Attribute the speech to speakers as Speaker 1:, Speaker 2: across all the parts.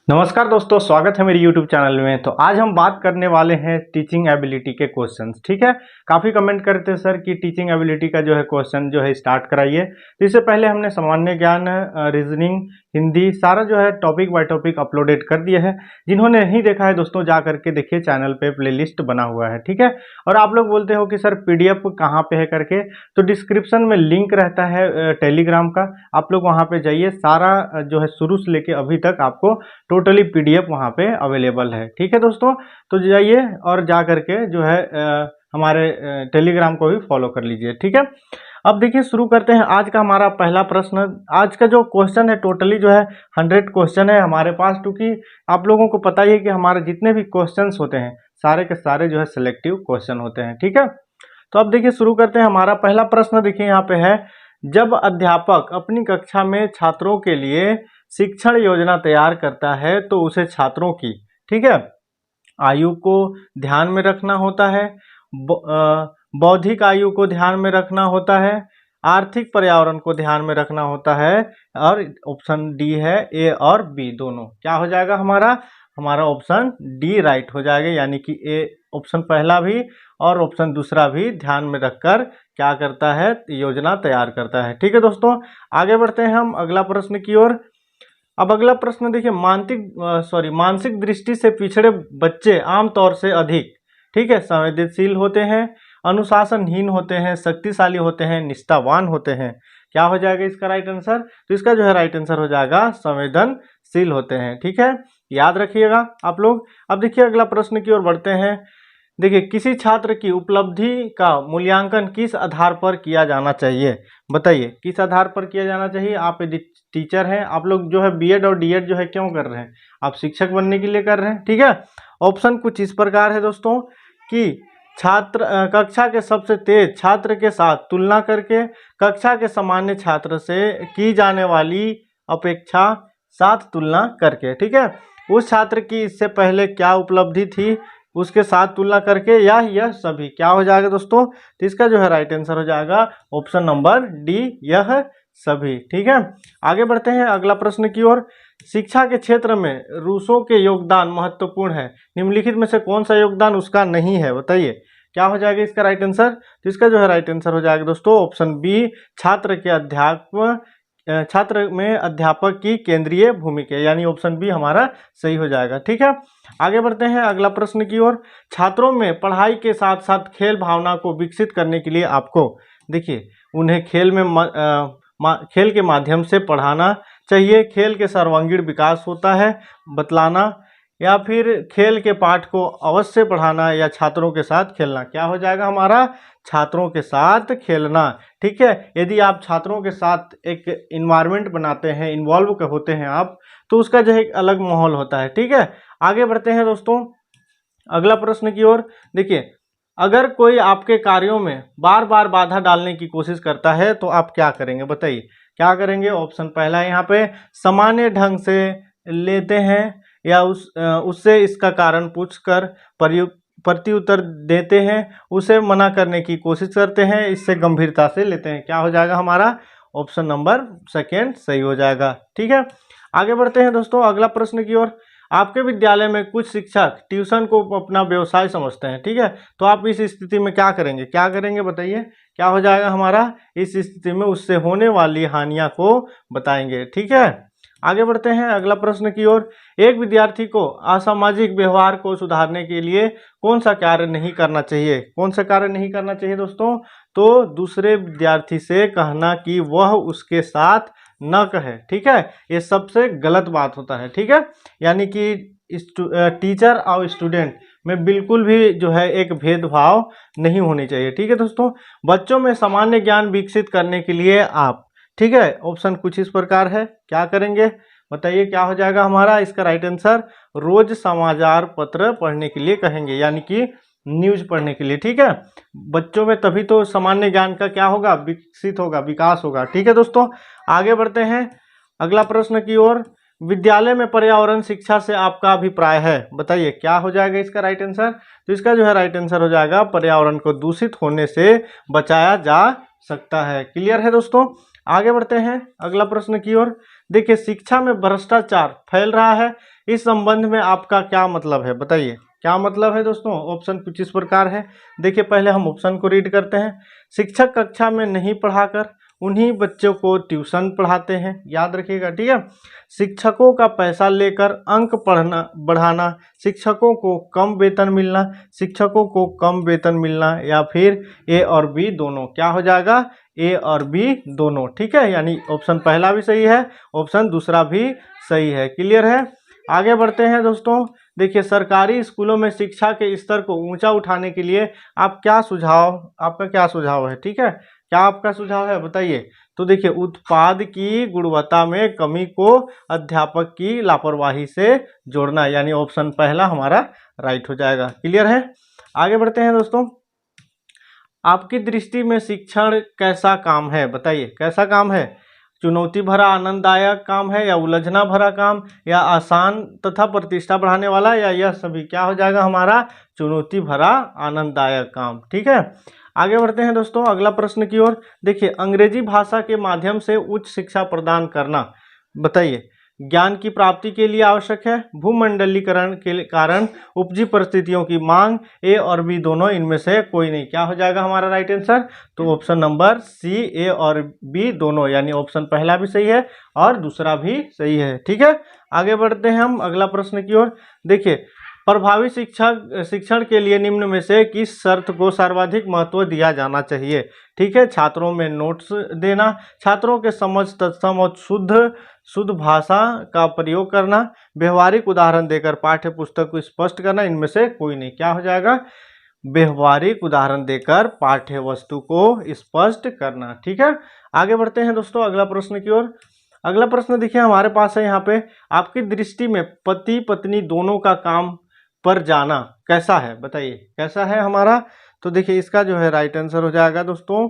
Speaker 1: नमस्कार दोस्तों, स्वागत है मेरे YouTube चैनल में। तो आज हम बात करने वाले हैं टीचिंग एबिलिटी के क्वेश्चंस। ठीक है, काफ़ी कमेंट करते हैं सर कि टीचिंग एबिलिटी का जो है क्वेश्चन जो है स्टार्ट कराइए। तो इससे पहले हमने सामान्य ज्ञान, रीजनिंग, हिंदी सारा जो है टॉपिक बाय टॉपिक अपलोडेड कर दिया है। जिन्होंने नहीं देखा है दोस्तों, जा करके देखिए, चैनल पे प्लेलिस्ट बना हुआ है। ठीक है, और आप लोग बोलते हो कि सर PDF कहाँ पे है करके, तो डिस्क्रिप्शन में लिंक रहता है टेलीग्राम का, आप लोग वहाँ पे जाइए। सारा जो है शुरू से लेके अभी तक आपको टोटली PDF वहाँ पे अवेलेबल है। ठीक है दोस्तों, तो जाइए और जा करके जो है हमारे टेलीग्राम को भी फॉलो कर लीजिए। ठीक है, अब देखिए शुरू करते हैं आज का हमारा पहला प्रश्न। आज का जो क्वेश्चन है टोटली जो है 100 क्वेश्चन है हमारे पास, क्योंकि आप लोगों को पता ही है कि हमारे जितने भी क्वेश्चंस होते हैं सारे के सारे जो है सिलेक्टिव क्वेश्चन होते हैं। ठीक है, तो अब देखिए शुरू करते हैं। हमारा पहला प्रश्न देखिए यहाँ पे है, जब अध्यापक अपनी कक्षा में छात्रों के लिए शिक्षण योजना तैयार करता है तो उसे छात्रों की, ठीक है, आयु को ध्यान में रखना होता है, बौद्धिक आयु को ध्यान में रखना होता है, आर्थिक पर्यावरण को ध्यान में रखना होता है, और ऑप्शन डी है ए और बी दोनों। क्या हो जाएगा हमारा ऑप्शन डी राइट हो जाएगा, यानी कि ए ऑप्शन पहला भी और ऑप्शन दूसरा भी ध्यान में रखकर क्या करता है, योजना तैयार करता है। ठीक है दोस्तों, आगे बढ़ते हैं हम अगला प्रश्न की ओर। अब अगला प्रश्न देखिए, मानसिक दृष्टि से पिछड़े बच्चे आमतौर से अधिक, ठीक है, संवेदनशील होते हैं, अनुशासनहीन होते हैं, शक्तिशाली होते हैं, निष्ठावान होते हैं। क्या हो जाएगा इसका राइट आंसर? तो इसका जो है राइट आंसर हो जाएगा संवेदनशील होते हैं। ठीक है, याद रखिएगा आप लोग। अब देखिए अगला प्रश्न की ओर बढ़ते हैं। देखिए, किसी छात्र की उपलब्धि का मूल्यांकन किस आधार पर किया जाना चाहिए? बताइए किस आधार पर किया जाना चाहिए। आप यदि टीचर हैं, आप लोग जो है B.Ed और D.Ed जो है क्यों कर रहे हैं? आप शिक्षक बनने के लिए कर रहे हैं। ठीक है, ऑप्शन कुछ इस प्रकार है दोस्तों कि छात्र कक्षा के सबसे तेज छात्र के साथ तुलना करके, कक्षा के सामान्य छात्र से की जाने वाली अपेक्षा साथ तुलना करके, ठीक है, उस छात्र की इससे पहले क्या उपलब्धि थी उसके साथ तुलना करके, या यह सभी। क्या हो जाएगा दोस्तों? तो इसका जो है राइट आंसर हो जाएगा ऑप्शन नंबर डी, यह सभी। ठीक है, आगे बढ़ते हैं अगला प्रश्न की ओर। शिक्षा के क्षेत्र में रूसों के योगदान महत्वपूर्ण है, निम्नलिखित में से कौन सा योगदान उसका नहीं है? बताइए क्या हो जाएगा इसका राइट आंसर? तो इसका जो है राइट आंसर हो जाएगा दोस्तों ऑप्शन बी, छात्र में अध्यापक की केंद्रीय भूमिका, यानी ऑप्शन बी हमारा सही हो जाएगा। ठीक है, आगे बढ़ते हैं अगला प्रश्न की ओर। छात्रों में पढ़ाई के साथ साथ खेल भावना को विकसित करने के लिए आपको, देखिए, उन्हें खेल के माध्यम से पढ़ाना चाहिए, खेल के सर्वांगीण विकास होता है बतलाना, या फिर खेल के पाठ को अवश्य पढ़ाना, या छात्रों के साथ खेलना। क्या हो जाएगा हमारा? छात्रों के साथ खेलना। ठीक है, यदि आप छात्रों के साथ एक इन्वायरमेंट बनाते हैं, इन्वॉल्व होते हैं आप, तो उसका जो है एक अलग माहौल होता है। ठीक है, आगे बढ़ते हैं दोस्तों अगला प्रश्न की ओर। देखिए, अगर कोई आपके कार्यों में बार बार बाधा डालने की कोशिश करता है तो आप क्या करेंगे? बताइए क्या करेंगे। ऑप्शन पहला यहाँ पे, सामान्य ढंग से लेते हैं, या उससे इसका कारण पूछकर प्रत्युत्तर देते हैं, उसे मना करने की कोशिश करते हैं, इससे गंभीरता से लेते हैं। क्या हो जाएगा हमारा? ऑप्शन नंबर सेकेंड सही हो जाएगा। ठीक है, आगे बढ़ते हैं दोस्तों अगला प्रश्न की ओर। आपके विद्यालय में कुछ शिक्षक ट्यूशन को अपना व्यवसाय समझते हैं, ठीक है, तो आप इस स्थिति में क्या करेंगे? बताइए क्या हो जाएगा हमारा? इस स्थिति में उससे होने वाली हानियों को बताएंगे। ठीक है, आगे बढ़ते हैं अगला प्रश्न की ओर। एक विद्यार्थी को असामाजिक व्यवहार को सुधारने के लिए कौन सा कार्य नहीं करना चाहिए? कौन सा कार्य नहीं करना चाहिए दोस्तों? तो दूसरे विद्यार्थी से कहना कि वह उसके साथ न कहे। ठीक है, ये सबसे गलत बात होता है। ठीक है, यानी कि टीचर और स्टूडेंट में बिल्कुल भी जो है एक भेदभाव नहीं होनी चाहिए। ठीक है दोस्तों, बच्चों में सामान्य ज्ञान विकसित करने के लिए आप, ठीक है, ऑप्शन कुछ इस प्रकार है, क्या करेंगे? बताइए क्या हो जाएगा हमारा? इसका राइट आंसर रोज समाचार पत्र पढ़ने के लिए कहेंगे, यानी कि न्यूज पढ़ने के लिए। ठीक है, बच्चों में तभी तो सामान्य ज्ञान का क्या होगा? विकसित होगा, विकास होगा। ठीक है दोस्तों, आगे बढ़ते हैं अगला प्रश्न की ओर। विद्यालय में पर्यावरण शिक्षा से आपका अभिप्राय है? बताइए क्या हो जाएगा इसका राइट आंसर? तो इसका जो है राइट आंसर हो जाएगा, पर्यावरण को दूषित होने से बचाया जा सकता है। क्लियर है दोस्तों? आगे बढ़ते हैं अगला प्रश्न की ओर। देखिए, शिक्षा में भ्रष्टाचार फैल रहा है, इस संबंध में आपका क्या मतलब है, बताइए क्या मतलब है दोस्तों। ऑप्शन कुछ इस प्रकार है। देखिए पहले हम ऑप्शन को रीड करते हैं। शिक्षक कक्षा में नहीं पढ़ाकर उन्हीं बच्चों को ट्यूशन पढ़ाते हैं, याद रखिएगा, ठीक है। शिक्षकों का पैसा लेकर अंक पढ़ना बढ़ाना, शिक्षकों को कम वेतन मिलना, शिक्षकों को कम वेतन मिलना, या फिर ए और बी दोनों, क्या हो जाएगा, ए और बी दोनों, ठीक है। यानी ऑप्शन पहला भी सही है, ऑप्शन दूसरा भी सही है। क्लियर है। आगे बढ़ते हैं दोस्तों। देखिए सरकारी स्कूलों में शिक्षा के स्तर को ऊंचा उठाने के लिए आपका क्या सुझाव है, ठीक है, क्या आपका सुझाव है बताइए। तो देखिए उत्पाद की गुणवत्ता में कमी को अध्यापक की लापरवाही से जोड़ना, यानी ऑप्शन पहला हमारा राइट हो जाएगा। क्लियर है। आगे बढ़ते हैं दोस्तों। आपकी दृष्टि में शिक्षण कैसा काम है, बताइए कैसा काम है। चुनौती भरा आनंददायक काम है, या उलझना भरा काम, या आसान तथा प्रतिष्ठा बढ़ाने वाला, या यह सभी, क्या हो जाएगा हमारा, चुनौती भरा आनंददायक काम, ठीक है। आगे बढ़ते हैं दोस्तों अगला प्रश्न की ओर। देखिए अंग्रेजी भाषा के माध्यम से उच्च शिक्षा प्रदान करना, बताइए ज्ञान की प्राप्ति के लिए आवश्यक है, भूमंडलीकरण के कारण उपजी परिस्थितियों की मांग, ए और बी दोनों, इनमें से कोई नहीं, क्या हो जाएगा हमारा राइट आंसर। तो ऑप्शन नंबर सी, ए और बी दोनों, यानी ऑप्शन पहला भी सही है और दूसरा भी सही है, ठीक है। आगे बढ़ते हैं हम अगला प्रश्न की ओर। देखिए प्रभावी शिक्षण के लिए निम्न में से किस शर्त को सर्वाधिक महत्व दिया जाना चाहिए, ठीक है। छात्रों में नोट्स देना, छात्रों के समझ तत्सम और शुद्ध भाषा का प्रयोग करना, व्यवहारिक उदाहरण देकर पाठ्य पुस्तक को स्पष्ट करना, इनमें से कोई नहीं, क्या हो जाएगा, व्यवहारिक उदाहरण देकर पाठ्य वस्तु को स्पष्ट करना, ठीक है। आगे बढ़ते हैं दोस्तों अगला प्रश्न की ओर। अगला प्रश्न देखिए हमारे पास है यहाँ पे, आपकी दृष्टि में पति पत्नी दोनों का काम पर जाना कैसा है, बताइए कैसा है हमारा। तो देखिए इसका जो है राइट आंसर हो जाएगा दोस्तों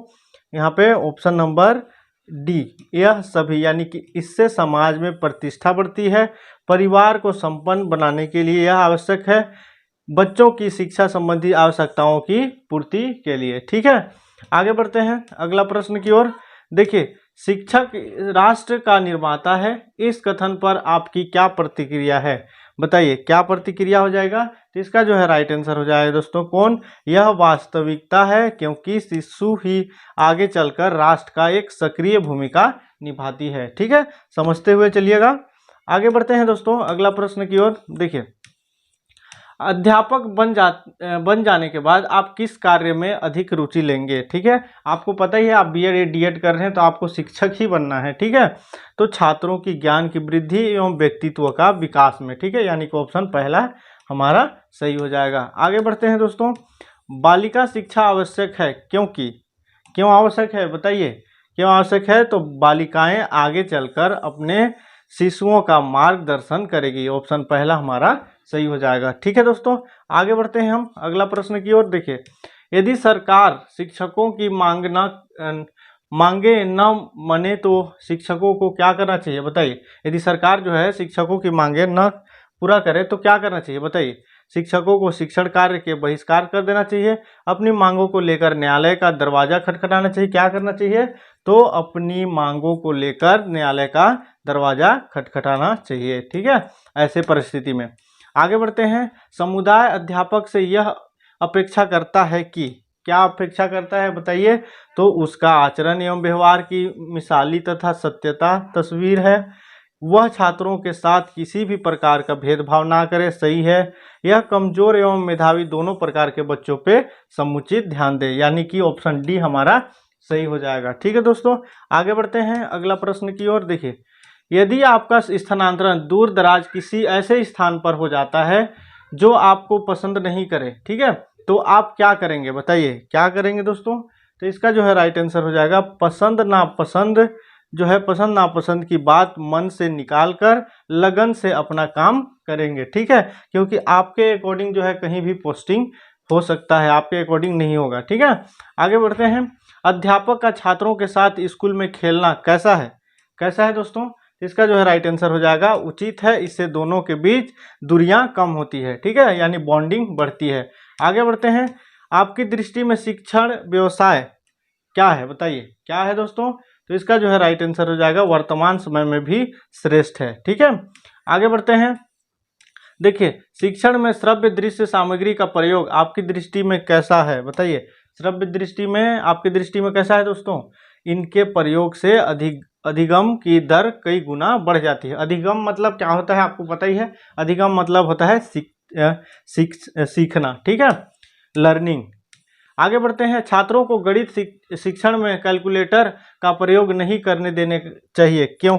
Speaker 1: यहाँ पे ऑप्शन नंबर डी, यह सभी, यानी कि इससे समाज में प्रतिष्ठा बढ़ती है, परिवार को संपन्न बनाने के लिए यह आवश्यक है, बच्चों की शिक्षा संबंधी आवश्यकताओं की पूर्ति के लिए, ठीक है। आगे बढ़ते हैं अगला प्रश्न की ओर। देखिए शिक्षक राष्ट्र का निर्माता है, इस कथन पर आपकी क्या प्रतिक्रिया है, बताइए क्या प्रतिक्रिया हो जाएगा। तो इसका जो है राइट आंसर हो जाएगा दोस्तों कौन, यह वास्तविकता है, क्योंकि शिशु ही आगे चलकर राष्ट्र का एक सक्रिय भूमिका निभाती है, ठीक है। समझते हुए चलिएगा। आगे बढ़ते हैं दोस्तों अगला प्रश्न की ओर। देखिए अध्यापक बन जाने के बाद आप किस कार्य में अधिक रुचि लेंगे, ठीक है। आपको पता ही है आप बीएड डीएड कर रहे हैं तो आपको शिक्षक ही बनना है, ठीक है। तो छात्रों की ज्ञान की वृद्धि एवं व्यक्तित्व का विकास में, ठीक है, यानी कि ऑप्शन पहला हमारा सही हो जाएगा। आगे बढ़ते हैं दोस्तों। बालिका शिक्षा आवश्यक है, क्यों आवश्यक है, बताइए क्यों आवश्यक है। तो बालिकाएं आगे चलकर अपने शिशुओं का मार्गदर्शन करेगी, ऑप्शन पहला हमारा सही हो जाएगा, ठीक है दोस्तों। आगे बढ़ते हैं हम अगला प्रश्न की ओर। देखिए यदि सरकार शिक्षकों की मांगे न मने तो शिक्षकों को क्या करना चाहिए, बताइए। यदि सरकार जो है शिक्षकों की मांगे न पूरा करे तो क्या करना चाहिए, बताइए। शिक्षकों को शिक्षण कार्य के बहिष्कार कर देना चाहिए, अपनी मांगों को लेकर न्यायालय का दरवाजा खटखटाना चाहिए, क्या करना चाहिए, तो अपनी मांगों को लेकर न्यायालय का दरवाजा खटखटाना चाहिए, ठीक है, ऐसे परिस्थिति में। आगे बढ़ते हैं। समुदाय अध्यापक से यह अपेक्षा करता है कि, क्या अपेक्षा करता है बताइए। तो उसका आचरण एवं व्यवहार की मिसाली तथा सत्यता तस्वीर है, वह छात्रों के साथ किसी भी प्रकार का भेदभाव ना करे, सही है, यह कमजोर एवं मेधावी दोनों प्रकार के बच्चों पे समुचित ध्यान दे, यानी कि ऑप्शन डी हमारा सही हो जाएगा, ठीक है दोस्तों। आगे बढ़ते हैं अगला प्रश्न की ओर। देखिए यदि आपका स्थानांतरण दूर दराज किसी ऐसे स्थान पर हो जाता है जो आपको पसंद नहीं करे, ठीक है, तो आप क्या करेंगे, बताइए क्या करेंगे दोस्तों। तो इसका जो है राइट आंसर हो जाएगा पसंद नापसंद, जो है पसंद नापसंद की बात मन से निकाल कर लगन से अपना काम करेंगे, ठीक है, क्योंकि आपके अकॉर्डिंग जो है कहीं भी पोस्टिंग हो सकता है, आपके अकॉर्डिंग नहीं होगा, ठीक है। आगे बढ़ते हैं। अध्यापक का छात्रों के साथ स्कूल में खेलना कैसा है दोस्तों। इसका जो है राइट आंसर हो जाएगा उचित है, इससे दोनों के बीच दूरियां कम होती है, ठीक है, यानी बॉन्डिंग बढ़ती है। आगे बढ़ते हैं। आपकी दृष्टि में शिक्षण व्यवसाय क्या है, बताइए क्या है दोस्तों। तो इसका जो है राइट आंसर हो जाएगा वर्तमान समय में भी श्रेष्ठ है, ठीक है। आगे बढ़ते हैं। देखिए शिक्षण में श्रव्य दृश्य सामग्री का प्रयोग आपकी दृष्टि में कैसा है, बताइए। श्रव्य दृष्टि में आपकी दृष्टि में कैसा है दोस्तों? इनके प्रयोग से अधिगम की दर कई गुना बढ़ जाती है। अधिगम मतलब क्या होता है आपको पता ही है। अधिगम मतलब होता है सीखना, ठीक है, लर्निंग। आगे बढ़ते हैं। छात्रों को गणित शिक्षण में कैलकुलेटर का प्रयोग नहीं करने देने चाहिए, क्यों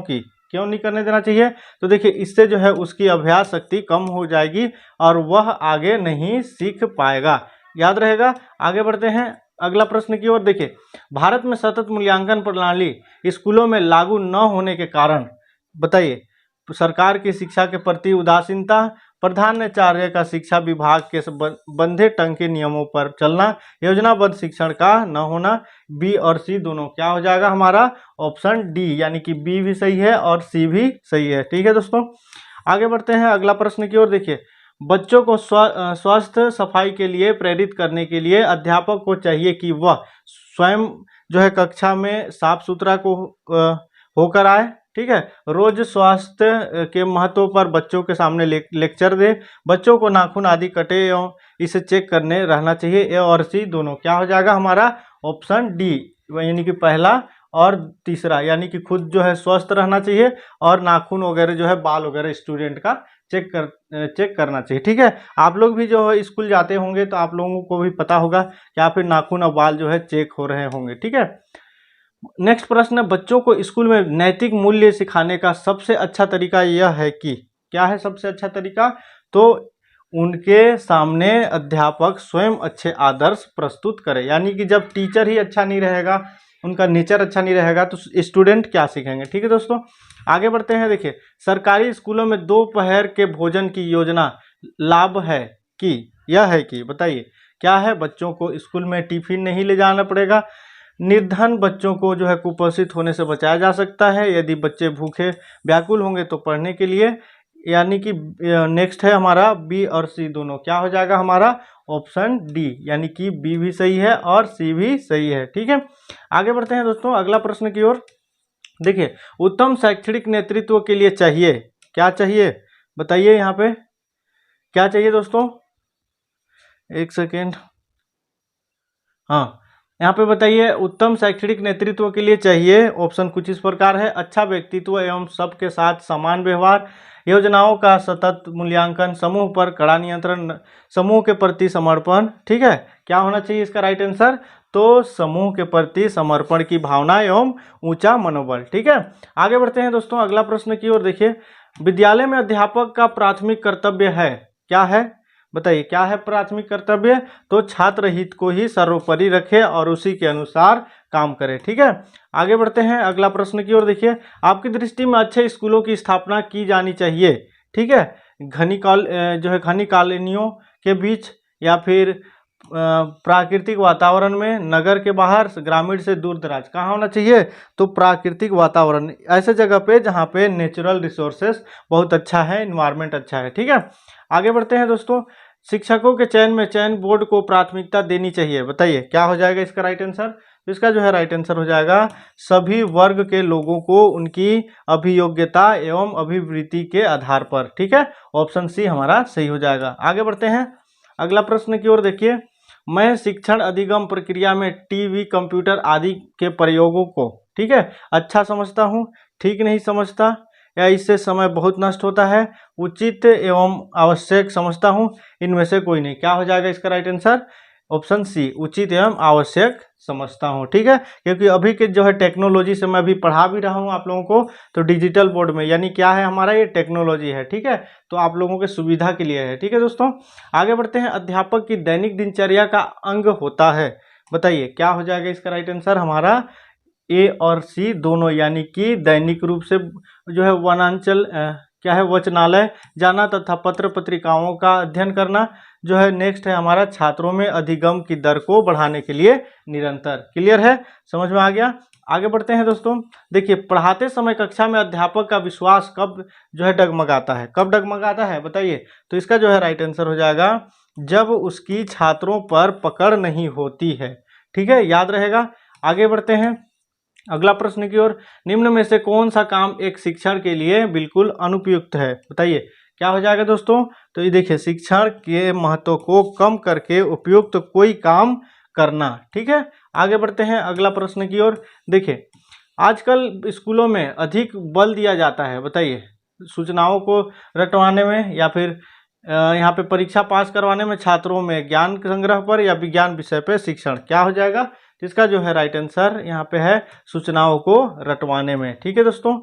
Speaker 1: नहीं करने देना चाहिए? तो देखिए इससे जो है उसकी अभ्यास शक्ति कम हो जाएगी और वह आगे नहीं सीख पाएगा, याद रहेगा। आगे बढ़ते हैं अगला प्रश्न की ओर। देखिए भारत में सतत मूल्यांकन प्रणाली स्कूलों में लागू न होने के कारण, बताइए, सरकार की शिक्षा के प्रति उदासीनता, प्रधानाचार्य का शिक्षा विभाग के बंधे टंग के नियमों पर चलना, योजनाबद्ध शिक्षण का न होना। बी और सी दोनों क्या हो जाएगा हमारा? ऑप्शन डी, यानी कि बी भी सही है और सी भी सही है, ठीक है दोस्तों। आगे बढ़ते हैं अगला प्रश्न की ओर। देखिए बच्चों को स्वस्थ सफाई के लिए प्रेरित करने के लिए अध्यापक को चाहिए कि वह स्वयं जो है कक्षा में साफ सुथरा को होकर आए, ठीक है। रोज स्वास्थ्य के महत्व पर बच्चों के सामने लेक्चर दे। बच्चों को नाखून आदि कटे एवं इसे चेक करने रहना चाहिए। ए और सी दोनों क्या हो जाएगा हमारा? ऑप्शन डी, यानी कि पहला और तीसरा, यानी कि खुद जो है स्वस्थ रहना चाहिए और नाखून वगैरह जो है बाल वगैरह स्टूडेंट का चेक करना चाहिए, ठीक है। आप लोग भी जो है स्कूल जाते होंगे तो आप लोगों को भी पता होगा कि आप नाखून और बाल जो है चेक हो रहे होंगे, ठीक है। नेक्स्ट प्रश्न है, बच्चों को स्कूल में नैतिक मूल्य सिखाने का सबसे अच्छा तरीका यह है कि, क्या है सबसे अच्छा तरीका? तो उनके सामने अध्यापक स्वयं अच्छे आदर्श प्रस्तुत करे, यानी कि जब टीचर ही अच्छा नहीं रहेगा, उनका नेचर अच्छा नहीं रहेगा तो स्टूडेंट क्या सीखेंगे, ठीक है दोस्तों। आगे बढ़ते हैं। देखिए सरकारी स्कूलों में दोपहर के भोजन की योजना लाभ है कि, यह है कि, बताइए क्या है? बच्चों को स्कूल में टिफिन नहीं ले जाना पड़ेगा। निर्धन बच्चों को जो है कुपोषित होने से बचाया जा सकता है यदि बच्चे भूखे व्याकुल होंगे तो पढ़ने के लिए, यानी कि नेक्स्ट है हमारा बी और सी दोनों क्या हो जाएगा हमारा? ऑप्शन डी, यानी कि बी भी सही है और सी भी सही है, ठीक है। आगे बढ़ते हैं दोस्तों अगला प्रश्न की ओर। देखिए उत्तम शैक्षणिक नेतृत्व के लिए चाहिए, क्या चाहिए बताइए? यहाँ पे क्या चाहिए दोस्तों? एक सेकेंड, हाँ यहाँ पे बताइए। उत्तम शैक्षणिक नेतृत्व के लिए चाहिए, ऑप्शन कुछ इस प्रकार है। अच्छा व्यक्तित्व एवं सबके साथ समान व्यवहार, योजनाओं का सतत मूल्यांकन, समूह पर कड़ा नियंत्रण, समूह के प्रति समर्पण, ठीक है। क्या होना चाहिए इसका राइट आंसर? तो समूह के प्रति समर्पण की भावना एवं ऊंचा मनोबल, ठीक है। आगे बढ़ते हैं दोस्तों अगला प्रश्न की ओर। देखिए विद्यालय में अध्यापक का प्राथमिक कर्तव्य है, क्या है बताइए? क्या है प्राथमिक कर्तव्य? तो छात्र हित को ही सर्वोपरि रखे और उसी के अनुसार काम करे, ठीक है। आगे बढ़ते हैं अगला प्रश्न की ओर। देखिए आपकी दृष्टि में अच्छे स्कूलों की स्थापना की जानी चाहिए, ठीक है, जो है घनी कॉलोनियों के बीच या फिर प्राकृतिक वातावरण में, नगर के बाहर, ग्रामीण से दूर दराज, कहाँ होना चाहिए? तो प्राकृतिक वातावरण, ऐसे जगह पे जहाँ पे नेचुरल रिसोर्सेस बहुत अच्छा है, इन्वायरमेंट अच्छा है, ठीक है। आगे बढ़ते हैं दोस्तों। शिक्षकों के चयन में चयन बोर्ड को प्राथमिकता देनी चाहिए, बताइए क्या हो जाएगा इसका राइट आंसर? तो इसका जो है राइट आंसर हो जाएगा सभी वर्ग के लोगों को उनकी अभियोग्यता एवं अभिवृत्ति के आधार पर, ठीक है। ऑप्शन सी हमारा सही हो जाएगा। आगे बढ़ते हैं अगला प्रश्न की ओर। देखिए मैं शिक्षण अधिगम प्रक्रिया में टीवी, कंप्यूटर आदि के प्रयोगों को, ठीक है, अच्छा समझता हूँ, ठीक नहीं समझता, या इससे समय बहुत नष्ट होता है, उचित एवं आवश्यक समझता हूँ, इनमें से कोई नहीं। क्या हो जाएगा इसका राइट आंसर? ऑप्शन सी, उचित एवं आवश्यक समझता हूँ, ठीक है। क्योंकि अभी के जो है टेक्नोलॉजी से मैं अभी पढ़ा भी रहा हूँ आप लोगों को, तो डिजिटल बोर्ड में, यानी क्या है हमारा? ये टेक्नोलॉजी है, ठीक है, तो आप लोगों के सुविधा के लिए है, ठीक है दोस्तों। आगे बढ़ते हैं। अध्यापक की दैनिक दिनचर्या का अंग होता है, बताइए क्या हो जाएगा इसका राइट आंसर? हमारा ए और सी दोनों, यानी कि दैनिक रूप से जो है वनांचल क्या है वचनालय जाना तथा पत्र पत्रिकाओं का अध्ययन करना, जो है नेक्स्ट है हमारा छात्रों में अधिगम की दर को बढ़ाने के लिए निरंतर। क्लियर है, समझ में आ गया? आगे बढ़ते हैं दोस्तों। देखिए पढ़ाते समय कक्षा में अध्यापक का विश्वास कब जो है डगमगाता है, कब डगमगाता है बताइए? तो इसका जो है राइट आंसर हो जाएगा जब उसकी छात्रों पर पकड़ नहीं होती है, ठीक है, याद रहेगा। आगे बढ़ते हैं अगला प्रश्न की ओर। निम्न में से कौन सा काम एक शिक्षण के लिए बिल्कुल अनुपयुक्त है, बताइए क्या हो जाएगा दोस्तों? तो ये देखिए, शिक्षण के महत्व को कम करके उपयुक्त कोई काम करना। ठीक है, आगे बढ़ते हैं अगला प्रश्न की ओर। देखिए, आजकल स्कूलों में अधिक बल दिया जाता है, बताइए, सूचनाओं को रटवाने में या फिर यहाँ पे परीक्षा पास करवाने में, छात्रों में ज्ञान संग्रह पर या विज्ञान विषय पे शिक्षण। क्या हो जाएगा? तो इसका जो है राइट आंसर यहाँ पे है सूचनाओं को रटवाने में। ठीक है दोस्तों,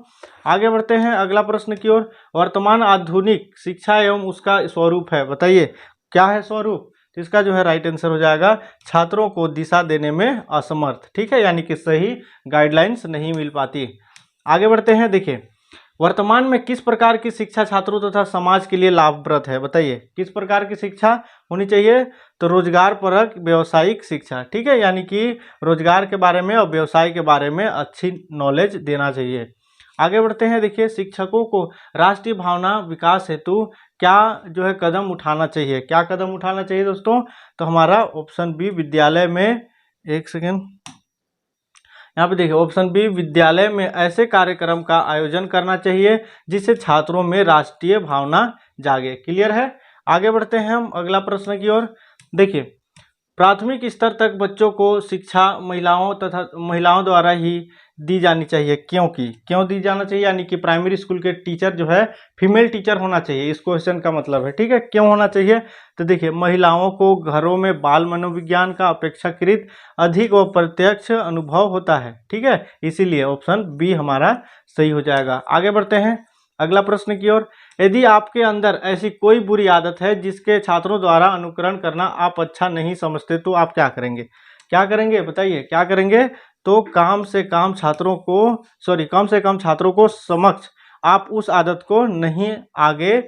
Speaker 1: आगे बढ़ते हैं अगला प्रश्न की ओर। वर्तमान आधुनिक शिक्षा एवं उसका स्वरूप है, बताइए क्या है स्वरूप? तो इसका जो है राइट आंसर हो जाएगा छात्रों को दिशा देने में असमर्थ। ठीक है, यानी कि सही गाइडलाइंस नहीं मिल पाती। आगे बढ़ते हैं। देखिए, वर्तमान में किस प्रकार की शिक्षा छात्रों तथा समाज के लिए लाभप्रद है, बताइए किस प्रकार की शिक्षा होनी चाहिए? तो रोजगार परक व्यवसायिक शिक्षा। ठीक है, यानी कि रोजगार के बारे में और व्यवसाय के बारे में अच्छी नॉलेज देना चाहिए। आगे बढ़ते हैं। देखिए, शिक्षकों को राष्ट्रीय भावना विकास हेतु क्या जो है कदम उठाना चाहिए? क्या कदम उठाना चाहिए दोस्तों? तो हमारा ऑप्शन बी, विद्यालय में, एक सेकेंड, यहाँ पे देखिए ऑप्शन बी, विद्यालय में ऐसे कार्यक्रम का आयोजन करना चाहिए जिससे छात्रों में राष्ट्रीय भावना जागे। क्लियर है? आगे बढ़ते हैं हम अगला प्रश्न की ओर। देखिए, प्राथमिक स्तर तक बच्चों को शिक्षा महिलाओं द्वारा ही दी जानी चाहिए, क्यों दी जाना चाहिए? यानी कि प्राइमरी स्कूल के टीचर जो है फीमेल टीचर होना चाहिए, इस क्वेश्चन का मतलब है। ठीक है, क्यों होना चाहिए? तो देखिए, महिलाओं को घरों में बाल मनोविज्ञान का अपेक्षाकृत अधिक व प्रत्यक्ष अनुभव होता है। ठीक है, इसीलिए ऑप्शन बी हमारा सही हो जाएगा। आगे बढ़ते हैं अगला प्रश्न की ओर। यदि आपके अंदर ऐसी कोई बुरी आदत है जिसके छात्रों द्वारा अनुकरण करना आप अच्छा नहीं समझते, तो आप क्या करेंगे? क्या करेंगे बताइए, क्या करेंगे? तो कम से कम छात्रों को समक्ष आप उस आदत को नहीं आगे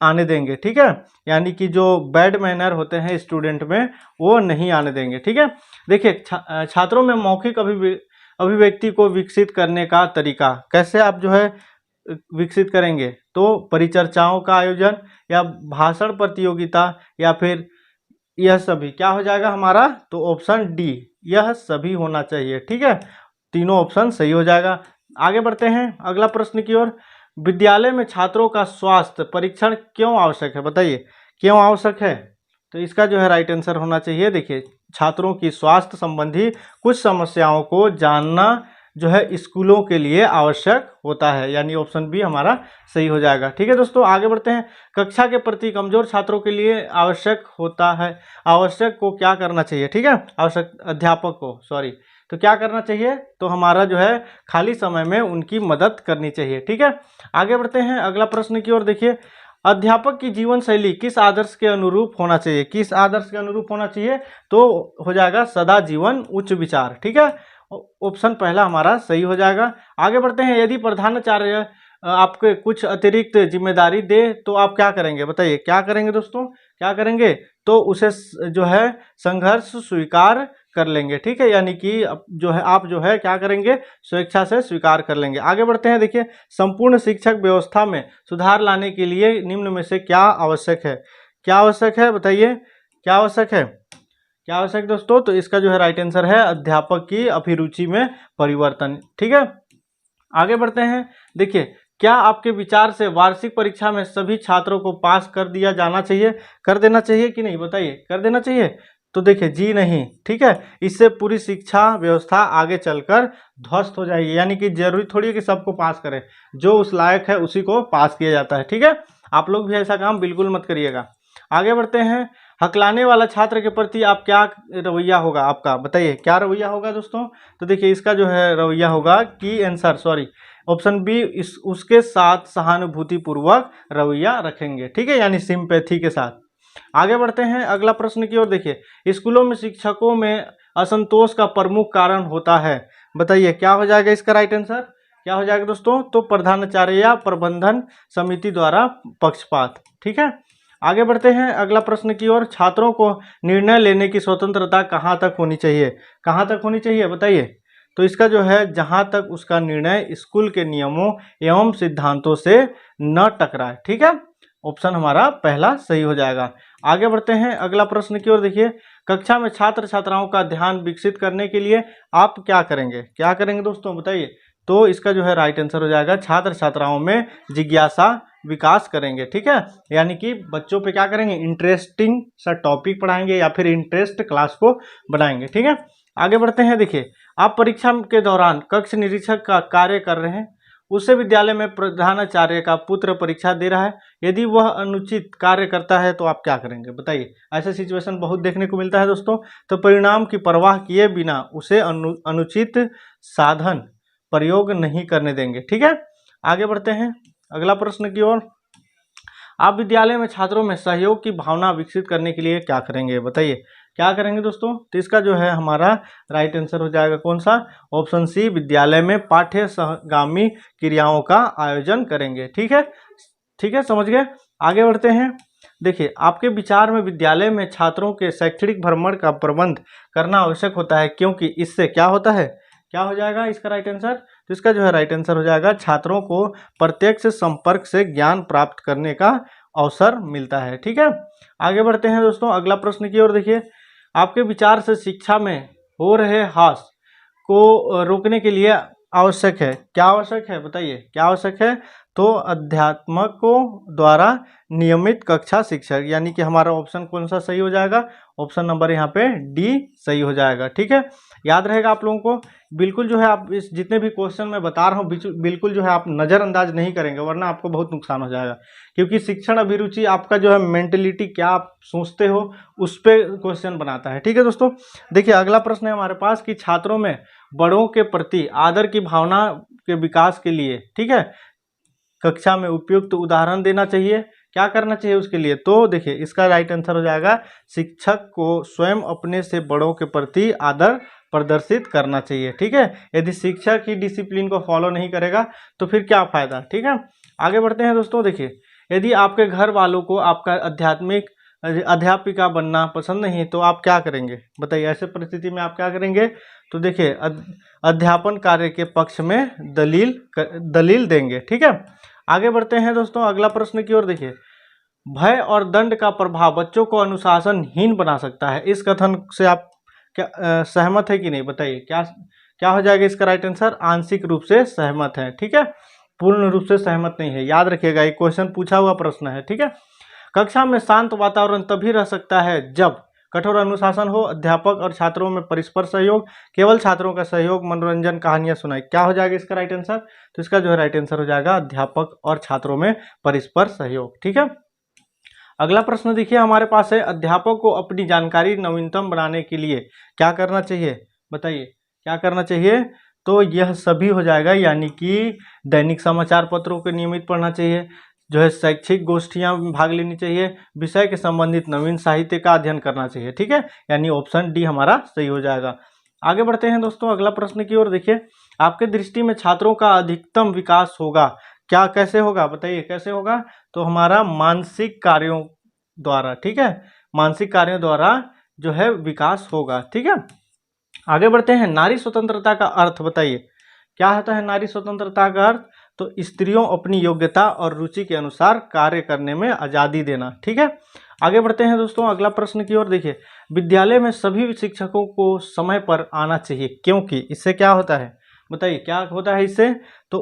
Speaker 1: आने देंगे। ठीक है, यानी कि जो बैड मैनर होते हैं स्टूडेंट में, वो नहीं आने देंगे। ठीक है, देखिए, छात्रों में मौखिक अभिव्यक्ति को विकसित करने का तरीका कैसे आप जो है विकसित करेंगे? तो परिचर्चाओं का आयोजन या भाषण प्रतियोगिता या फिर यह सभी। क्या हो जाएगा हमारा? तो ऑप्शन डी, यह सभी होना चाहिए। ठीक है, तीनों ऑप्शन सही हो जाएगा। आगे बढ़ते हैं अगला प्रश्न की ओर। विद्यालय में छात्रों का स्वास्थ्य परीक्षण क्यों आवश्यक है, बताइए क्यों आवश्यक है? तो इसका जो है राइट आंसर होना चाहिए, देखिए, छात्रों की स्वास्थ्य संबंधी कुछ समस्याओं को जानना जो है स्कूलों के लिए आवश्यक होता है, यानी ऑप्शन बी हमारा सही हो जाएगा। ठीक है दोस्तों, आगे बढ़ते हैं। कक्षा के प्रति कमजोर छात्रों के लिए आवश्यक होता है, आवश्यक को क्या करना चाहिए? ठीक है, आवश्यक अध्यापक को, सॉरी, तो क्या करना चाहिए? तो हमारा जो है खाली समय में उनकी मदद करनी चाहिए। ठीक है, आगे बढ़ते हैं अगला प्रश्न की ओर। देखिए, अध्यापक की जीवन शैली किस आदर्श के अनुरूप होना चाहिए? किस आदर्श के अनुरूप होना चाहिए? तो हो जाएगा सदा जीवन उच्च विचार। ठीक है, ऑप्शन पहला हमारा सही हो जाएगा। आगे बढ़ते हैं। यदि प्रधानाचार्य आपको कुछ अतिरिक्त जिम्मेदारी दे तो आप क्या करेंगे? बताइए क्या करेंगे दोस्तों, क्या करेंगे? तो उसे जो है संघर्ष स्वीकार कर लेंगे। ठीक है, यानी कि आप जो है क्या करेंगे? स्वेच्छा से स्वीकार कर लेंगे। आगे बढ़ते हैं। देखिए, संपूर्ण शिक्षक व्यवस्था में सुधार लाने के लिए निम्न में से क्या आवश्यक है? क्या आवश्यक है बताइए, क्या आवश्यक है? क्या आवश्यक दोस्तों? तो इसका जो है राइट आंसर है अध्यापक की अभिरुचि में परिवर्तन। ठीक है, आगे बढ़ते हैं। देखिए, क्या आपके विचार से वार्षिक परीक्षा में सभी छात्रों को पास कर दिया जाना चाहिए, कर देना चाहिए कि नहीं? बताइए, कर देना चाहिए? तो देखिए, जी नहीं। ठीक है, इससे पूरी शिक्षा व्यवस्था आगे चलकर ध्वस्त हो जाएगी, यानी कि जरूरी थोड़ी है कि सबको पास करें, जो उस लायक है उसी को पास किया जाता है। ठीक है, आप लोग भी ऐसा काम बिल्कुल मत करिएगा। आगे बढ़ते हैं। हकलाने वाला छात्र के प्रति आप क्या रवैया होगा आपका? बताइए क्या रवैया होगा दोस्तों? तो देखिए, इसका जो है रवैया होगा कि आंसर, सॉरी, ऑप्शन बी, उसके साथ सहानुभूतिपूर्वक रवैया रखेंगे। ठीक है, यानी सिंपैथी के साथ। आगे बढ़ते हैं अगला प्रश्न की ओर। देखिए, स्कूलों में शिक्षकों में असंतोष का प्रमुख कारण होता है, बताइए क्या हो जाएगा इसका राइट आंसर? क्या हो जाएगा दोस्तों? तो प्रधानाचार्य या प्रबंधन समिति द्वारा पक्षपात। ठीक है, आगे बढ़ते हैं अगला प्रश्न की ओर। छात्रों को निर्णय लेने की स्वतंत्रता कहाँ तक होनी चाहिए? कहाँ तक होनी चाहिए बताइए? तो इसका जो है जहाँ तक उसका निर्णय स्कूल के नियमों एवं सिद्धांतों से न टकराए। ठीक है, ऑप्शन हमारा पहला सही हो जाएगा। आगे बढ़ते हैं अगला प्रश्न की ओर। देखिए, कक्षा में छात्र छात्राओं का ध्यान विकसित करने के लिए आप क्या करेंगे? क्या करेंगे दोस्तों बताइए? तो इसका जो है राइट आंसर हो जाएगा छात्र छात्राओं में जिज्ञासा विकास करेंगे। ठीक है, यानी कि बच्चों पे क्या करेंगे, इंटरेस्टिंग सा टॉपिक पढ़ाएंगे या फिर इंटरेस्ट क्लास को बनाएंगे। ठीक है, आगे बढ़ते हैं। देखिए, आप परीक्षा के दौरान कक्ष निरीक्षक का कार्य कर रहे हैं, उससे विद्यालय में प्रधानाचार्य का पुत्र परीक्षा दे रहा है, यदि वह अनुचित कार्य करता है तो आप क्या करेंगे, बताइए। ऐसा सिचुएशन बहुत देखने को मिलता है दोस्तों। तो परिणाम की परवाह किए बिना उसे अनुचित साधन प्रयोग नहीं करने देंगे। ठीक है, आगे बढ़ते हैं अगला प्रश्न की ओर। आप विद्यालय में छात्रों में सहयोग की भावना विकसित करने के लिए क्या करेंगे, बताइए क्या करेंगे दोस्तों। तो इसका जो है हमारा राइट आंसर हो जाएगा कौन सा, ऑप्शन सी, विद्यालय में पाठ्य सहगामी क्रियाओं का आयोजन करेंगे। ठीक है, ठीक है, समझ गए। आगे बढ़ते हैं। देखिए, आपके विचार में विद्यालय में छात्रों के शैक्षणिक भ्रमण का प्रबंध करना आवश्यक होता है, क्योंकि इससे क्या होता है, क्या हो जाएगा इसका राइट आंसर। तो इसका जो है राइट आंसर हो जाएगा छात्रों को प्रत्यक्ष संपर्क से ज्ञान प्राप्त करने का अवसर मिलता है। ठीक है, आगे बढ़ते हैं दोस्तों अगला प्रश्न की ओर। देखिए, आपके विचार से शिक्षा में हो रहे ह्रास को रोकने के लिए आवश्यक है, क्या आवश्यक है, बताइए क्या आवश्यक है। तो अध्यात्मकों द्वारा नियमित कक्षा शिक्षक, यानी कि हमारा ऑप्शन कौन सा सही हो जाएगा, ऑप्शन नंबर यहाँ पे डी सही हो जाएगा। ठीक है, याद रहेगा आप लोगों को, बिल्कुल जो है आप इस जितने भी क्वेश्चन मैं बता रहा हूँ बिल्कुल जो है आप नज़रअंदाज नहीं करेंगे, वरना आपको बहुत नुकसान हो जाएगा। क्योंकि शिक्षण अभिरुचि आपका जो है मेंटेलिटी, क्या आप सोचते हो, उस पर क्वेश्चन बनाता है। ठीक है दोस्तों, देखिए अगला प्रश्न है हमारे पास कि छात्रों में बड़ों के प्रति आदर की भावना के विकास के लिए, ठीक है, कक्षा में उपयुक्त उदाहरण देना चाहिए, क्या करना चाहिए उसके लिए। तो देखिए, इसका राइट आंसर हो जाएगा शिक्षक को स्वयं अपने से बड़ों के प्रति आदर प्रदर्शित करना चाहिए। ठीक है, यदि शिक्षक ही डिसिप्लिन को फॉलो नहीं करेगा तो फिर क्या फायदा। ठीक है, आगे बढ़ते हैं दोस्तों। देखिए, यदि आपके घर वालों को आपका अध्यापिका बनना पसंद नहीं तो आप क्या करेंगे, बताइए। ऐसे परिस्थिति में आप क्या करेंगे। तो देखिए, अध्यापन कार्य के पक्ष में दलील देंगे। ठीक है, आगे बढ़ते हैं दोस्तों अगला प्रश्न की ओर। देखिए, भय और दंड का प्रभाव बच्चों को अनुशासनहीन बना सकता है, इस कथन से आप क्या सहमत है कि नहीं, बताइए क्या क्या हो जाएगा इसका राइट आंसर। आंशिक रूप से सहमत है। ठीक है, पूर्ण रूप से सहमत नहीं है, याद रखिएगा, एक क्वेश्चन पूछा हुआ प्रश्न है। ठीक है, कक्षा में शांत वातावरण तभी रह सकता है जब कठोर अनुशासन हो, अध्यापक और छात्रों में परस्पर सहयोग, केवल छात्रों का सहयोग, मनोरंजन, कहानियां सुनाई, क्या हो जाएगा इसका राइट आंसर। तो इसका जो है राइट आंसर हो जाएगा अध्यापक और छात्रों में परस्पर सहयोग। ठीक है, अगला प्रश्न देखिए हमारे पास है, अध्यापक को अपनी जानकारी नवीनतम बनाने के लिए क्या करना चाहिए, बताइए क्या करना चाहिए। तो यह सभी हो जाएगा, यानी कि दैनिक समाचार पत्रों को नियमित पढ़ना चाहिए, जो है शैक्षिक गोष्ठियां में भाग लेनी चाहिए, विषय के संबंधित नवीन साहित्य का अध्ययन करना चाहिए। ठीक है, यानी ऑप्शन डी हमारा सही हो जाएगा। आगे बढ़ते हैं दोस्तों अगला प्रश्न की ओर। देखिए, आपके दृष्टि में छात्रों का अधिकतम विकास होगा, क्या कैसे होगा, बताइए कैसे होगा। तो हमारा मानसिक कार्यों द्वारा, ठीक है, मानसिक कार्यों द्वारा जो है विकास होगा। ठीक है, आगे बढ़ते हैं। नारी स्वतंत्रता का अर्थ बताइए, क्या होता है नारी स्वतंत्रता का अर्थ। तो स्त्रियों अपनी योग्यता और रुचि के अनुसार कार्य करने में आज़ादी देना। ठीक है, आगे बढ़ते हैं दोस्तों अगला प्रश्न की ओर। देखिए, विद्यालय में सभी शिक्षकों को समय पर आना चाहिए, क्योंकि इससे क्या होता है, बताइए क्या होता है इससे। तो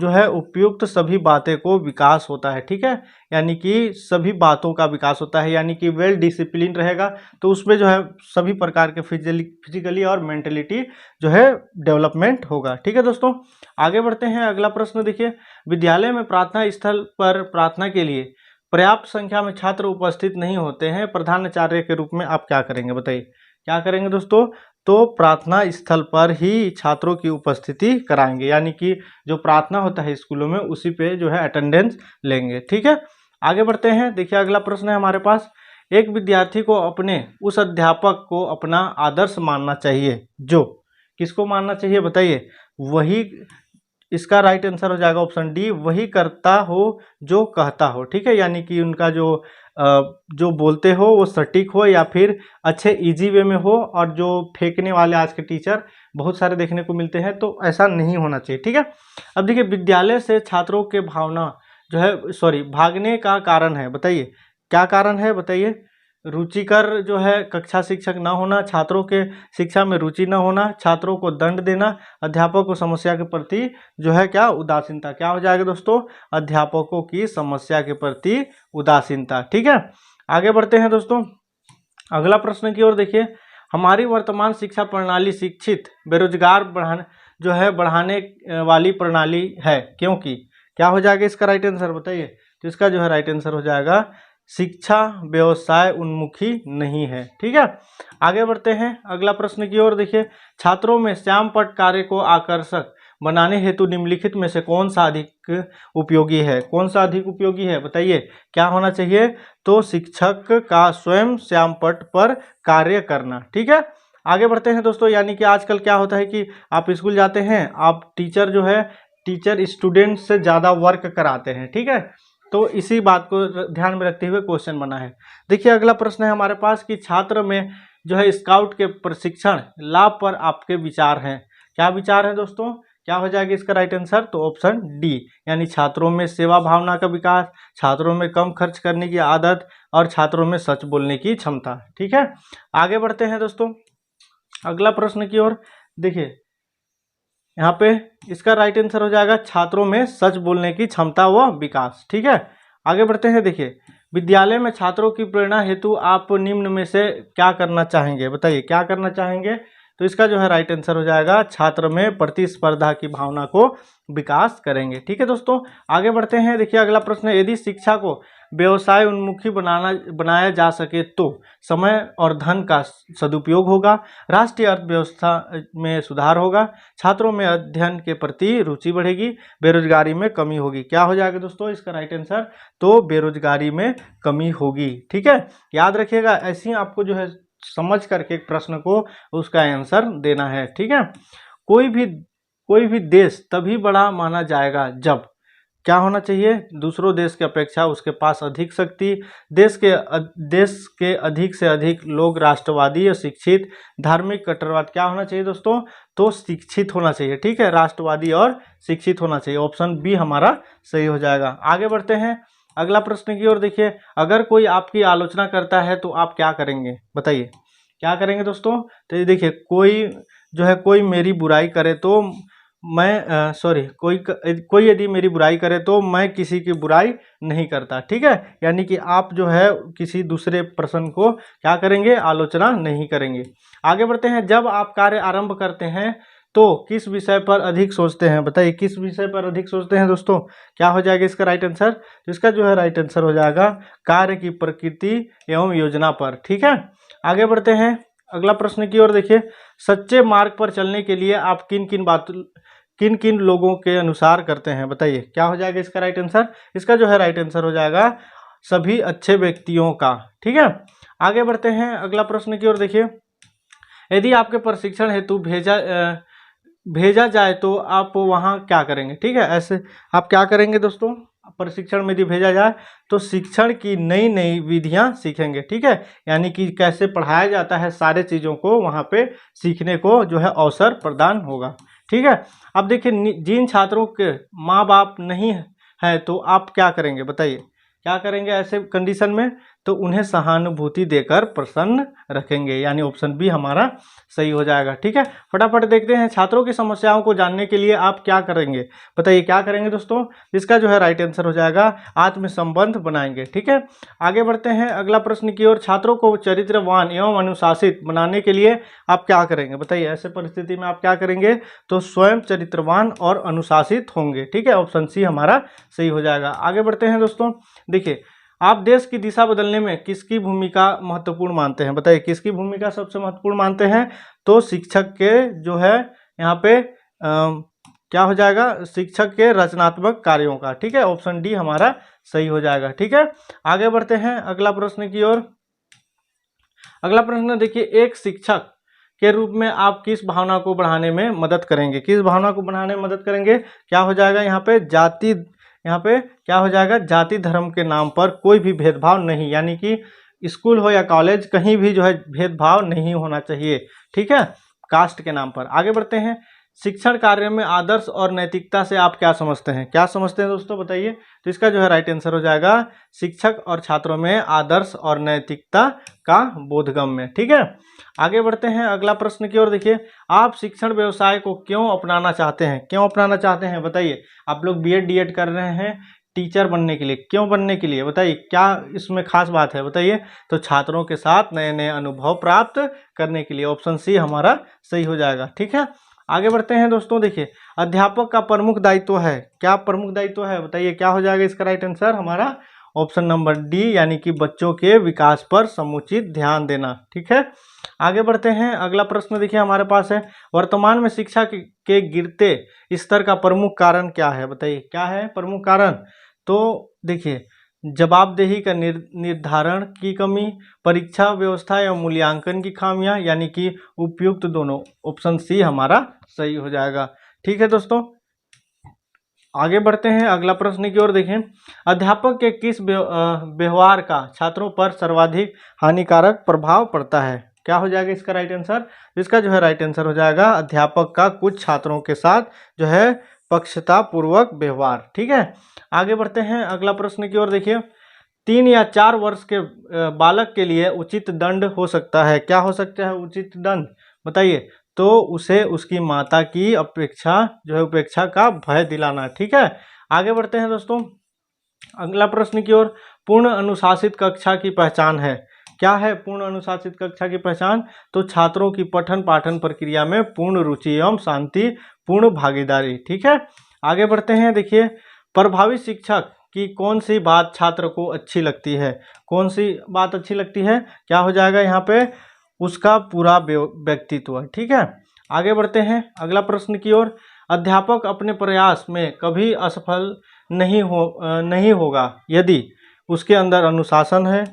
Speaker 1: जो है उपयुक्त सभी बातें को विकास होता है। ठीक है, यानी कि सभी बातों का विकास होता है, यानी कि वेल डिसिप्लिन रहेगा तो उसमें जो है सभी प्रकार के फिजिकली और मेंटलिटी जो है डेवलपमेंट होगा। ठीक है दोस्तों, आगे बढ़ते हैं अगला प्रश्न। देखिए, विद्यालय में प्रार्थना स्थल पर प्रार्थना के लिए पर्याप्त संख्या में छात्र उपस्थित नहीं होते हैं, प्रधानाचार्य के रूप में आप क्या करेंगे, बताइए क्या करेंगे दोस्तों। तो प्रार्थना स्थल पर ही छात्रों की उपस्थिति कराएंगे, यानी कि जो प्रार्थना होता है स्कूलों में उसी पे जो है अटेंडेंस लेंगे। ठीक है, आगे बढ़ते हैं। देखिए, अगला प्रश्न है हमारे पास, एक विद्यार्थी को अपने उस अध्यापक को अपना आदर्श मानना चाहिए, जो किसको मानना चाहिए, बताइए। वही इसका राइट आंसर हो जाएगा ऑप्शन डी, वही करता हो जो कहता हो। ठीक है, यानी कि उनका जो बोलते हो वो सटीक हो या फिर अच्छे इजी वे में हो, और जो फेंकने वाले आज के टीचर बहुत सारे देखने को मिलते हैं, तो ऐसा नहीं होना चाहिए। ठीक है, अब देखिए, विद्यालय से छात्रों के भागने का कारण है, बताइए क्या कारण है, बताइए। रुचिकर जो है कक्षा शिक्षक ना होना, छात्रों के शिक्षा में रुचि ना होना, छात्रों को दंड देना, अध्यापक को समस्या के प्रति जो है क्या उदासीनता। क्या हो जाएगा दोस्तों, अध्यापकों की समस्या के प्रति उदासीनता। ठीक है, आगे बढ़ते हैं दोस्तों अगला प्रश्न की ओर। देखिए, हमारी वर्तमान शिक्षा प्रणाली शिक्षित बेरोजगार बढ़ाने वाली प्रणाली है, क्योंकि क्या हो जाएगा इसका राइट आंसर बताइए। तो इसका जो है राइट आंसर हो जाएगा शिक्षा व्यवसाय उन्मुखी नहीं है। ठीक है, आगे बढ़ते हैं अगला प्रश्न की ओर। देखिए, छात्रों में श्यामपट्ट कार्य को आकर्षक बनाने हेतु निम्नलिखित में से कौन सा अधिक उपयोगी है। कौन सा अधिक उपयोगी है बताइए, क्या होना चाहिए। तो शिक्षक का स्वयं श्यामपट्ट पर कार्य करना। ठीक है, आगे बढ़ते हैं दोस्तों। यानी कि आजकल क्या होता है कि आप स्कूल जाते हैं, आप टीचर स्टूडेंट से ज़्यादा वर्क कराते हैं। ठीक है, तो इसी बात को ध्यान में रखते हुए क्वेश्चन बना है। देखिए, अगला प्रश्न है हमारे पास कि छात्र में जो है स्काउट के प्रशिक्षण लाभ पर आपके विचार हैं। क्या विचार है दोस्तों, क्या हो जाएगा इसका राइट आंसर। तो ऑप्शन डी, यानी छात्रों में सेवा भावना का विकास, छात्रों में कम खर्च करने की आदत और छात्रों में सच बोलने की क्षमता। ठीक है, आगे बढ़ते हैं दोस्तों अगला प्रश्न की ओर। देखिए, यहाँ पे इसका राइट आंसर हो जाएगा छात्रों में सच बोलने की क्षमता व विकास। ठीक है, आगे बढ़ते हैं। देखिए, विद्यालय में छात्रों की प्रेरणा हेतु आप निम्न में से क्या करना चाहेंगे बताइए, क्या करना चाहेंगे। तो इसका जो है राइट आंसर हो जाएगा छात्र में प्रतिस्पर्धा की भावना को विकास करेंगे। ठीक है दोस्तों, आगे बढ़ते हैं। देखिए, अगला प्रश्न है, यदि शिक्षा को व्यवसाय उन्मुखी बनाया जा सके तो समय और धन का सदुपयोग होगा, राष्ट्रीय अर्थव्यवस्था में सुधार होगा, छात्रों में अध्ययन के प्रति रुचि बढ़ेगी, बेरोजगारी में कमी होगी। क्या हो जाएगा दोस्तों इसका राइट आंसर। तो बेरोजगारी में कमी होगी। ठीक है, याद रखिएगा, ऐसे ही आपको जो है समझ करके एक प्रश्न को उसका आंसर देना है। ठीक है, कोई भी देश तभी बड़ा माना जाएगा जब क्या होना चाहिए, दूसरों देश की अपेक्षा उसके पास अधिक शक्ति, देश के अधिक से अधिक लोग राष्ट्रवादी या शिक्षित, धार्मिक कट्टरवाद। क्या होना चाहिए दोस्तों, तो शिक्षित होना चाहिए। ठीक है, राष्ट्रवादी और शिक्षित होना चाहिए। ऑप्शन बी हमारा सही हो जाएगा। आगे बढ़ते हैं अगला प्रश्न की ओर। देखिए, अगर कोई आपकी आलोचना करता है तो आप क्या करेंगे बताइए, क्या करेंगे दोस्तों। तो ये देखिए, कोई मेरी बुराई करे तो मैं कोई यदि मेरी बुराई करे तो मैं किसी की बुराई नहीं करता। ठीक है, यानी कि आप जो है किसी दूसरे पर्सन को क्या करेंगे, आलोचना नहीं करेंगे। आगे बढ़ते हैं, जब आप कार्य आरंभ करते हैं तो किस विषय पर अधिक सोचते हैं बताइए, किस विषय पर अधिक सोचते हैं दोस्तों। क्या हो जाएगा इसका राइट आंसर। तो इसका जो है राइट आंसर हो जाएगा कार्य की प्रकृति एवं योजना पर। ठीक है, आगे बढ़ते हैं अगला प्रश्न की ओर। देखिए, सच्चे मार्ग पर चलने के लिए आप किन किन लोगों के अनुसार करते हैं बताइए, क्या हो जाएगा इसका राइट आंसर। इसका जो है राइट आंसर हो जाएगा सभी अच्छे व्यक्तियों का। ठीक है, आगे बढ़ते हैं अगला प्रश्न की ओर। देखिए, यदि आपके प्रशिक्षण हेतु भेजा जाए तो आप वहाँ क्या करेंगे। ठीक है, ऐसे आप क्या करेंगे दोस्तों, प्रशिक्षण में यदि भेजा जाए तो शिक्षण की नई नई विधियां सीखेंगे। ठीक है, यानी कि कैसे पढ़ाया जाता है, सारे चीज़ों को वहाँ पे सीखने को जो है अवसर प्रदान होगा। ठीक है, अब देखिए, जिन छात्रों के माँ बाप नहीं है तो आप क्या करेंगे बताइए, क्या करेंगे ऐसे कंडीशन में। तो उन्हें सहानुभूति देकर प्रसन्न रखेंगे, यानी ऑप्शन बी हमारा सही हो जाएगा। ठीक है, फटाफट देखते हैं, छात्रों की समस्याओं को जानने के लिए आप क्या करेंगे बताइए, क्या करेंगे दोस्तों। इसका जो है राइट आंसर हो जाएगा आत्म संबंध बनाएंगे। ठीक है, आगे बढ़ते हैं अगला प्रश्न की ओर। छात्रों को चरित्रवान एवं अनुशासित बनाने के लिए आप क्या करेंगे बताइए, ऐसे परिस्थिति में आप क्या करेंगे। तो स्वयं चरित्रवान और अनुशासित होंगे। ठीक है, ऑप्शन सी हमारा सही हो जाएगा। आगे बढ़ते हैं दोस्तों। देखिए, आप देश की दिशा बदलने में किसकी भूमिका महत्वपूर्ण मानते हैं बताइए, किसकी भूमिका सबसे महत्वपूर्ण मानते हैं। तो शिक्षक के जो है यहाँ पे क्या हो जाएगा, शिक्षक के रचनात्मक कार्यों का। ठीक है, ऑप्शन डी हमारा सही हो जाएगा। ठीक है, आगे बढ़ते हैं अगला प्रश्न की ओर। अगला प्रश्न देखिए, एक शिक्षक के रूप में आप किस भावना को बढ़ाने में मदद करेंगे, किस भावना को बढ़ाने में मदद करेंगे। क्या हो जाएगा यहाँ पे क्या हो जाएगा, जाति धर्म के नाम पर कोई भी भेदभाव नहीं, यानी कि स्कूल हो या कॉलेज कहीं भी जो है भेदभाव नहीं होना चाहिए। ठीक है, कास्ट के नाम पर। आगे बढ़ते हैं, शिक्षण कार्य में आदर्श और नैतिकता से आप क्या समझते हैं? क्या समझते हैं दोस्तों, बताइए। तो इसका जो है राइट आंसर हो जाएगा शिक्षक और छात्रों में आदर्श और नैतिकता का बोधगम्य। ठीक है, आगे बढ़ते हैं अगला प्रश्न की ओर। देखिए, आप शिक्षण व्यवसाय को क्यों अपनाना चाहते हैं? क्यों अपनाना चाहते हैं बताइए। आप लोग बीएड डीएड कर रहे हैं टीचर बनने के लिए, क्यों बनने के लिए बताइए, क्या इसमें खास बात है बताइए। तो छात्रों के साथ नए नए अनुभव प्राप्त करने के लिए, ऑप्शन सी हमारा सही हो जाएगा। ठीक है, आगे बढ़ते हैं दोस्तों। देखिए, अध्यापक का प्रमुख दायित्व है, क्या प्रमुख दायित्व है बताइए, क्या हो जाएगा इसका राइट आंसर हमारा ऑप्शन नंबर डी, यानी कि बच्चों के विकास पर समुचित ध्यान देना। ठीक है, आगे बढ़ते हैं अगला प्रश्न। देखिए हमारे पास है, वर्तमान में शिक्षा के गिरते स्तर का प्रमुख कारण क्या है बताइए, क्या है प्रमुख कारण। तो देखिए, जवाबदेही का निर्धारण की कमी, परीक्षा व्यवस्था या मूल्यांकन की खामियां, यानी कि उपयुक्त दोनों, ऑप्शन सी हमारा सही हो जाएगा। ठीक है दोस्तों, आगे बढ़ते हैं अगला प्रश्न की ओर। देखें, अध्यापक के किस व्यवहार का छात्रों पर सर्वाधिक हानिकारक प्रभाव पड़ता है? क्या हो जाएगा इसका राइट आंसर। इसका जो है राइट आंसर हो जाएगा अध्यापक का कुछ छात्रों के साथ जो है पक्षतापूर्वक व्यवहार। ठीक है, आगे बढ़ते हैं अगला प्रश्न की ओर। देखिए, 3 या 4 वर्ष के बालक के लिए उचित दंड हो सकता है, क्या हो सकता है उचित दंड बताइए। तो उसे उसकी माता की अपेक्षा जो है उपेक्षा का भय दिलाना। ठीक है, आगे बढ़ते हैं दोस्तों अगला प्रश्न की ओर। पूर्ण अनुशासित कक्षा की पहचान है, क्या है पूर्ण अनुशासित कक्षा की पहचान। तो छात्रों की पठन पाठन प्रक्रिया में पूर्ण रुचि एवं शांति पूर्ण भागीदारी। ठीक है, आगे बढ़ते हैं। देखिए, प्रभावी शिक्षक की कौन सी बात छात्र को अच्छी लगती है, कौन सी बात अच्छी लगती है, क्या हो जाएगा यहाँ पे उसका पूरा व्यक्तित्व। ठीक है, आगे बढ़ते हैं अगला प्रश्न की ओर। अध्यापक अपने प्रयास में कभी असफल नहीं होगा यदि उसके अंदर अनुशासन है,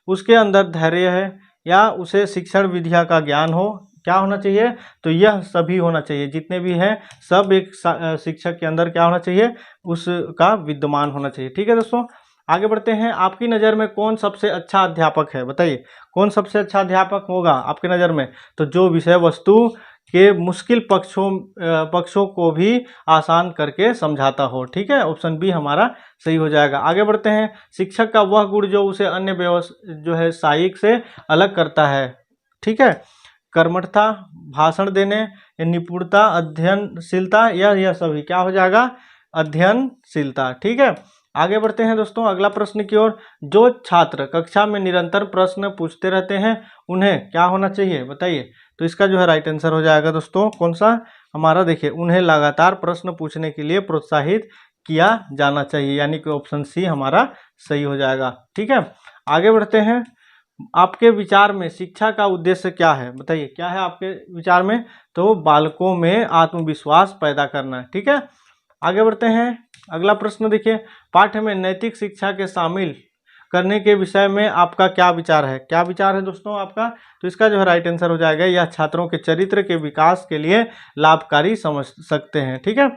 Speaker 1: उसके अंदर धैर्य है, या उसे शिक्षण विधिया का ज्ञान हो। क्या होना चाहिए, तो यह सभी होना चाहिए, जितने भी हैं सब एक शिक्षक के अंदर क्या होना चाहिए, उसका विद्यमान होना चाहिए। ठीक है दोस्तों, आगे बढ़ते हैं। आपकी नज़र में कौन सबसे अच्छा अध्यापक है बताइए, कौन सबसे अच्छा अध्यापक होगा आपके नज़र में। तो जो विषय वस्तु के मुश्किल पक्षों को भी आसान करके समझाता हो। ठीक है, ऑप्शन बी हमारा सही हो जाएगा। आगे बढ़ते हैं। शिक्षक का वह गुण जो उसे अन्य जो है सहायक से अलग करता है। ठीक है, कर्मठता, भाषण देने, निपुणता, अध्ययनशीलता, यह सभी क्या हो जाएगा अध्ययनशीलता। ठीक है, आगे बढ़ते हैं दोस्तों अगला प्रश्न की ओर। जो छात्र कक्षा में निरंतर प्रश्न पूछते रहते हैं उन्हें क्या होना चाहिए बताइए। तो इसका जो है राइट आंसर हो जाएगा दोस्तों कौन सा हमारा, देखिए, उन्हें लगातार प्रश्न पूछने के लिए प्रोत्साहित किया जाना चाहिए, यानी कि ऑप्शन सी हमारा सही हो जाएगा। ठीक है, आगे बढ़ते हैं। आपके विचार में शिक्षा का उद्देश्य क्या है बताइए, क्या है आपके विचार में। तो बालकों में आत्मविश्वास पैदा करना है। ठीक है, आगे बढ़ते हैं अगला प्रश्न। देखिए, पाठ्य में नैतिक शिक्षा के शामिल करने के विषय में आपका क्या विचार है, क्या विचार है दोस्तों आपका। तो इसका जो है राइट आंसर हो जाएगा यह छात्रों के चरित्र के विकास के लिए लाभकारी समझ सकते हैं। ठीक है,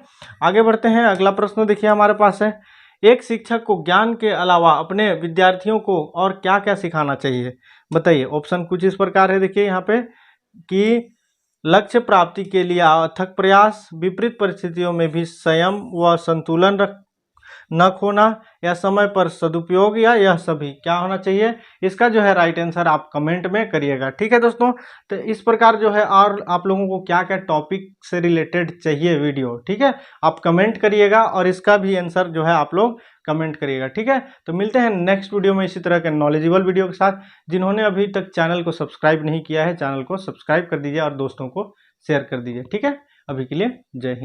Speaker 1: आगे बढ़ते हैं अगला प्रश्न। देखिए हमारे पास है, एक शिक्षक को ज्ञान के अलावा अपने विद्यार्थियों को और क्या क्या सिखाना चाहिए बताइए। ऑप्शन कुछ इस प्रकार है, देखिए यहाँ पे कि लक्ष्य प्राप्ति के लिए अथक प्रयास, विपरीत परिस्थितियों में भी संयम व संतुलन न खोना, या समय पर सदुपयोग, या यह सभी क्या होना चाहिए। इसका जो है राइट आंसर आप कमेंट में करिएगा। ठीक है दोस्तों, तो इस प्रकार जो है और आप लोगों को क्या क्या टॉपिक से रिलेटेड चाहिए वीडियो, ठीक है, आप कमेंट करिएगा और इसका भी आंसर जो है आप लोग कमेंट करिएगा। ठीक है, तो मिलते हैं नेक्स्ट वीडियो में इसी तरह के नॉलेजेबल वीडियो के साथ। जिन्होंने अभी तक चैनल को सब्सक्राइब नहीं किया है, चैनल को सब्सक्राइब कर दीजिए और दोस्तों को शेयर कर दीजिए। ठीक है, अभी के लिए जय हिंद।